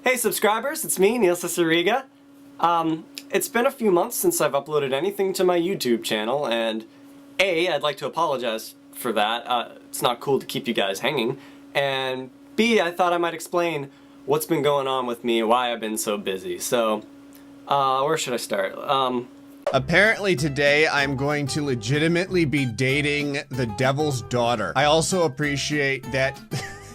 Hey subscribers, it's me, Neil Ciceriga. It's been a few months since I've uploaded anything to my YouTube channel, and A, I'd like to apologize for that. It's not cool to keep you guys hanging. And B, I thought I might explain what's been going on with me and why I've been so busy. So, where should I start? Apparently today I'm going to legitimately be dating the devil's daughter. I also appreciate that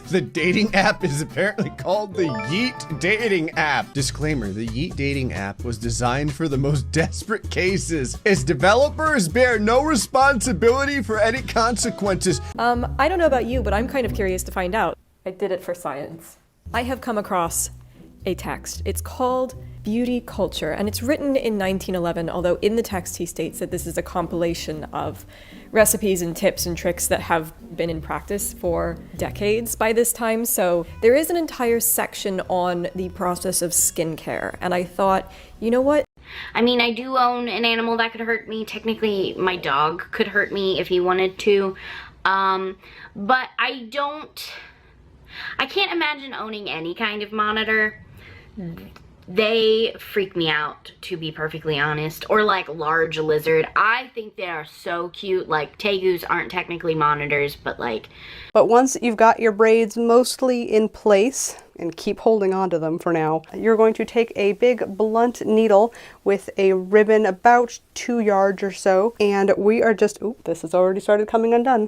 the dating app is apparently called the Yeet Dating App. Disclaimer, the Yeet Dating App was designed for the most desperate cases. Its developers bear no responsibility for any consequences. I don't know about you, but I'm kind of curious to find out. I did it for science. I have come across a text. It's called Beauty Culture, and it's written in 1911, although in the text he states that this is a compilation of recipes and tips and tricks that have been in practice for decades by this time. So there is an entire section on the process of skincare, and I thought, you know what? I mean, I do own an animal that could hurt me. Technically, my dog could hurt me if he wanted to, but I can't imagine owning any kind of monitor. They freak me out, to be perfectly honest. Or like large lizard. I think they are so cute. Like tegus aren't technically monitors, but like... But once you've got your braids mostly in place, and keep holding on to them for now, you're going to take a big blunt needle with a ribbon about 2 yards or so, and we are just, oop, this has already started coming undone.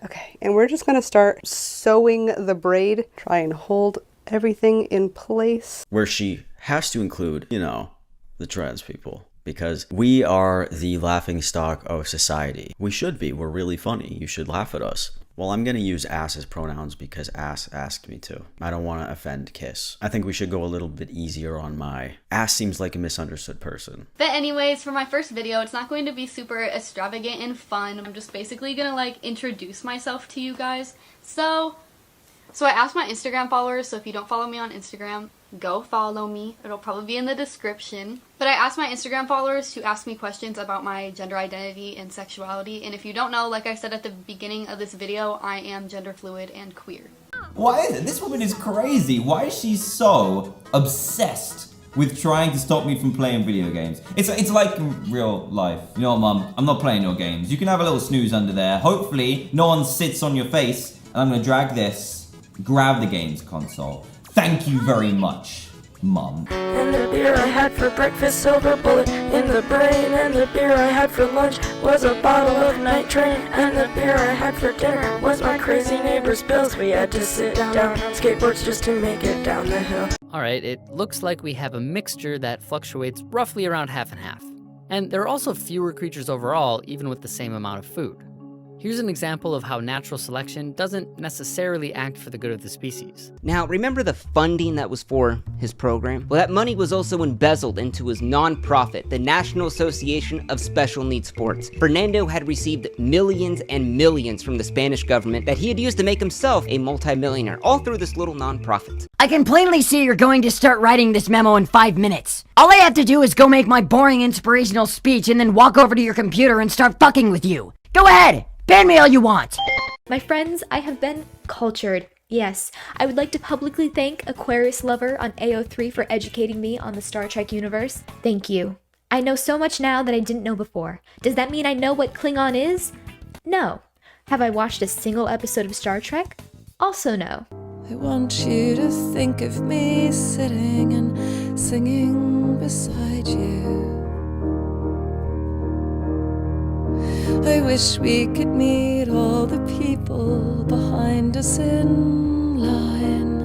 Okay, and we're just gonna start sewing the braid, try and hold everything in place. Where she has to include, you know, the trans people, because we are the laughing stock of society. We should be. We're really funny. You should laugh at us. Well, I'm gonna use ass as pronouns because ass asked me to. I don't want to offend Kiss. I think we should go a little bit easier on my ass. Seems like a misunderstood person. But anyways, for my first video, it's not going to be super extravagant and fun. I'm just basically gonna like introduce myself to you guys. So I asked my Instagram followers, so if you don't follow me on Instagram, go follow me. It'll probably be in the description. But I asked my Instagram followers to ask me questions about my gender identity and sexuality. And if you don't know, like I said at the beginning of this video, I am gender fluid and queer. Why is it? This woman is crazy. Why is she so obsessed with trying to stop me from playing video games? It's like real life. You know what, Mum? I'm not playing your games. You can have a little snooze under there. Hopefully, no one sits on your face. And I'm gonna drag this. Grab the games console. Thank you very much, Mum. And the beer I had for breakfast, silver bullet in the brain. And the beer I had for lunch was a bottle of Night Train. And the beer I had for dinner was my crazy neighbor's bills. We had to sit down on skateboards just to make it down the hill. Alright, it looks like we have a mixture that fluctuates roughly around half and half. And there are also fewer creatures overall, even with the same amount of food. Here's an example of how natural selection doesn't necessarily act for the good of the species. Now, remember the funding that was for his program? Well, that money was also embezzled into his non-profit, the National Association of Special Needs Sports. Fernando had received millions and millions from the Spanish government that he had used to make himself a multimillionaire, all through this little non-profit. I can plainly see you're going to start writing this memo in 5 minutes. All I have to do is go make my boring inspirational speech and then walk over to your computer and start fucking with you. Go ahead! Ban me all you want! My friends, I have been cultured. Yes, I would like to publicly thank Aquarius Lover on AO3 for educating me on the Star Trek universe. Thank you. I know so much now that I didn't know before. Does that mean I know what Klingon is? No. Have I watched a single episode of Star Trek? Also no. I want you to think of me sitting and singing beside you. I wish we could meet all the people behind us in line.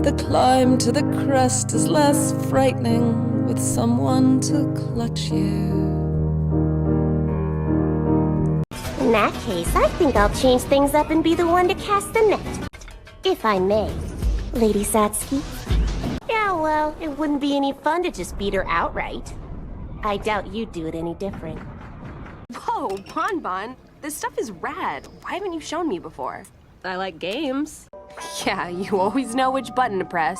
The climb to the crest is less frightening with someone to clutch you. In that case, I think I'll change things up and be the one to cast the net. If I may, Lady Satsuki. Yeah, well, it wouldn't be any fun to just beat her outright. I doubt you'd do it any different. Whoa, Bonbon, this stuff is rad. Why haven't you shown me before? I like games. Yeah, you always know which button to press.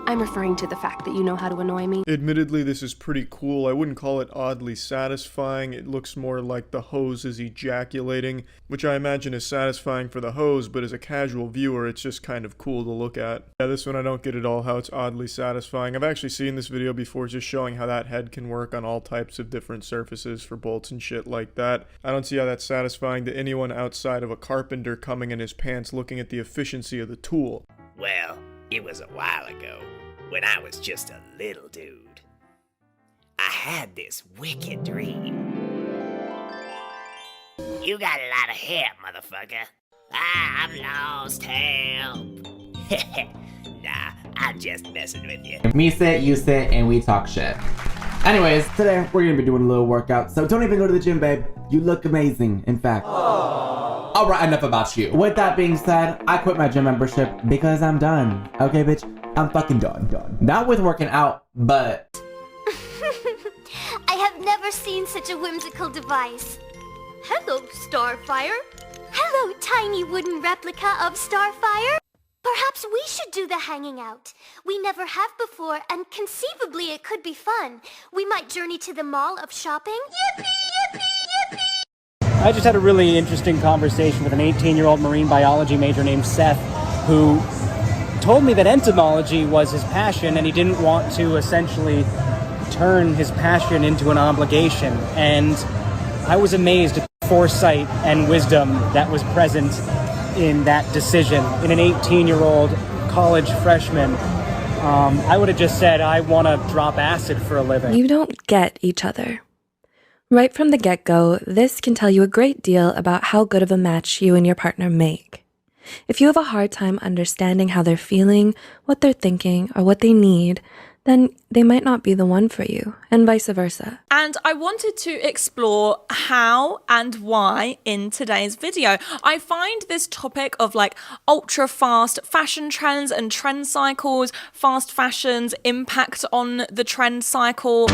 I'm referring to the fact that you know how to annoy me. Admittedly, this is pretty cool. I wouldn't call it oddly satisfying. It looks more like the hose is ejaculating, which I imagine is satisfying for the hose, but as a casual viewer, it's just kind of cool to look at. Yeah, this one I don't get at all how it's oddly satisfying. I've actually seen this video before just showing how that head can work on all types of different surfaces for bolts and shit like that. I don't see how that's satisfying to anyone outside of a carpenter coming in his pants looking at the efficiency of the tool. Well, it was a while ago, when I was just a little dude. I had this wicked dream. You got a lot of hair, motherfucker. I'm lost, help. Nah, I'm just messing with you. Me sit, you sit, and we talk shit. Anyways, today we're gonna be doing a little workout, so don't even go to the gym, babe. You look amazing, in fact. Alright, enough about you. With that being said, I quit my gym membership because I'm done. Okay, bitch? I'm fucking done. Not with working out, but... I have never seen such a whimsical device. Hello, Starfire. Hello, tiny wooden replica of Starfire. Perhaps we should do the hanging out. We never have before, and conceivably it could be fun. We might journey to the mall of shopping. Yippee, yippee, yippee! I just had a really interesting conversation with an 18-year-old marine biology major named Seth, who told me that entomology was his passion and he didn't want to essentially turn his passion into an obligation. And I was amazed at the foresight and wisdom that was present in that decision. In an 18-year-old college freshman, I would have just said, I want to drop acid for a living. You don't get each other. Right from the get-go, this can tell you a great deal about how good of a match you and your partner make. If you have a hard time understanding how they're feeling, what they're thinking, or what they need, then they might not be the one for you, and vice versa. And I wanted to explore how and why in today's video. I find this topic of like ultra fast fashion trends and trend cycles, fast fashion's impact on the trend cycle.